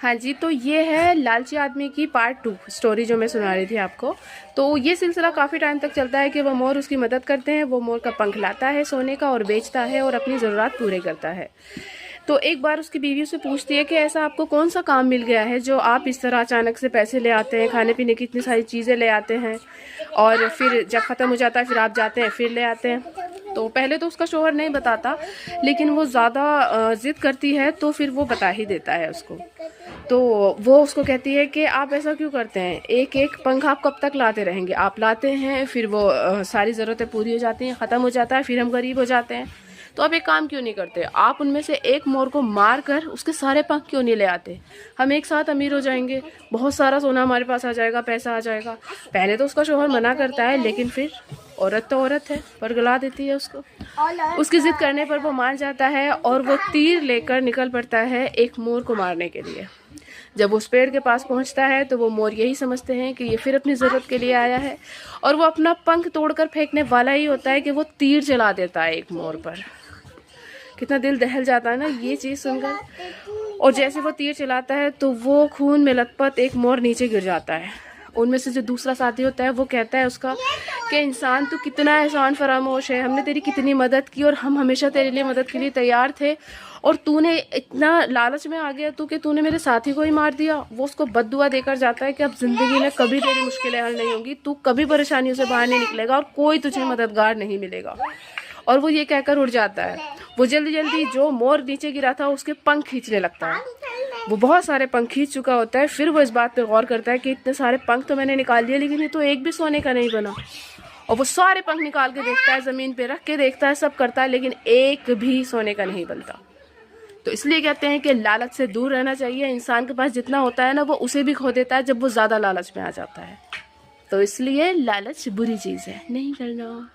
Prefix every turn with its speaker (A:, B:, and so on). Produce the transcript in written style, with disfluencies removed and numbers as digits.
A: हाँ जी, तो ये है लालची आदमी की पार्ट 2 स्टोरी जो मैं सुना रही थी आपको। तो ये सिलसिला काफ़ी टाइम तक चलता है कि वो मोर उसकी मदद करते हैं। वो मोर का पंख लाता है सोने का और बेचता है और अपनी ज़रूरत पूरे करता है। तो एक बार उसकी बीवी उससे पूछती है कि ऐसा आपको कौन सा काम मिल गया है जो आप इस तरह अचानक से पैसे ले आते हैं, खाने पीने की इतनी सारी चीज़ें ले आते हैं और फिर जब ख़त्म हो जाता है फिर आप जाते हैं फिर ले आते हैं। तो पहले तो उसका शौहर नहीं बताता, लेकिन वो ज़्यादा ज़िद करती है तो फिर वो बता ही देता है उसको। तो वो उसको कहती है कि आप ऐसा क्यों करते हैं, एक एक पंख आप कब तक लाते रहेंगे? आप लाते हैं फिर वो सारी ज़रूरतें पूरी हो जाती हैं, ख़त्म हो जाता है, फिर हम गरीब हो जाते हैं। तो आप एक काम क्यों नहीं करते, आप उनमें से एक मोर को मार कर उसके सारे पंख क्यों नहीं ले आते? हम एक साथ अमीर हो जाएंगे, बहुत सारा सोना हमारे पास आ जाएगा, पैसा आ जाएगा। पहले तो उसका शौहर मना करता है, लेकिन फिर औरत तो औरत है, परगला देती है उसको। उसकी जिद करने पर वो मान जाता है और वो तीर लेकर निकल पड़ता है एक मोर को मारने के लिए। जब उस पेड़ के पास पहुंचता है तो वो मोर यही समझते हैं कि ये फिर अपनी ज़रूरत के लिए आया है और वो अपना पंख तोड़कर फेंकने वाला ही होता है कि वो तीर चला देता है एक मोर पर। कितना दिल दहल जाता है ना ये चीज़ सुनकर। और जैसे वो तीर चलाता है तो वो खून में लथपथ एक मोर नीचे गिर जाता है। उनमें से जो दूसरा साथी होता है वो कहता है उसका कि इंसान तू कितना एहसान फरामोश है, हमने तेरी कितनी मदद की और हम हमेशा तेरे लिए मदद के लिए तैयार थे और तूने इतना लालच में आ गया तू कि तूने मेरे साथी को ही मार दिया। वो उसको बद्दुआ देकर जाता है कि अब जिंदगी में कभी तेरी मुश्किलें हल नहीं होंगी, तू कभी परेशानियों से बाहर नहीं निकलेगा और कोई तुझे मददगार नहीं मिलेगा। और वो ये कहकर उड़ जाता है। वो जल्दी जल्दी जो मोर नीचे गिरा था उसके पंख खींचने लगता है। वो बहुत सारे पंख खींच चुका होता है। फिर वो इस बात पे गौर करता है कि इतने सारे पंख तो मैंने निकाल लिए, लेकिन ये तो एक भी सोने का नहीं बना। और वो सारे पंख निकाल के देखता है, ज़मीन पे रख के देखता है, सब करता है, लेकिन एक भी सोने का नहीं बनता। तो इसलिए कहते हैं कि लालच से दूर रहना चाहिए। इंसान के पास जितना होता है ना वो उसे भी खो देता है जब वो ज़्यादा लालच में आ जाता है। तो इसलिए लालच बुरी चीज़ है, नहीं करना।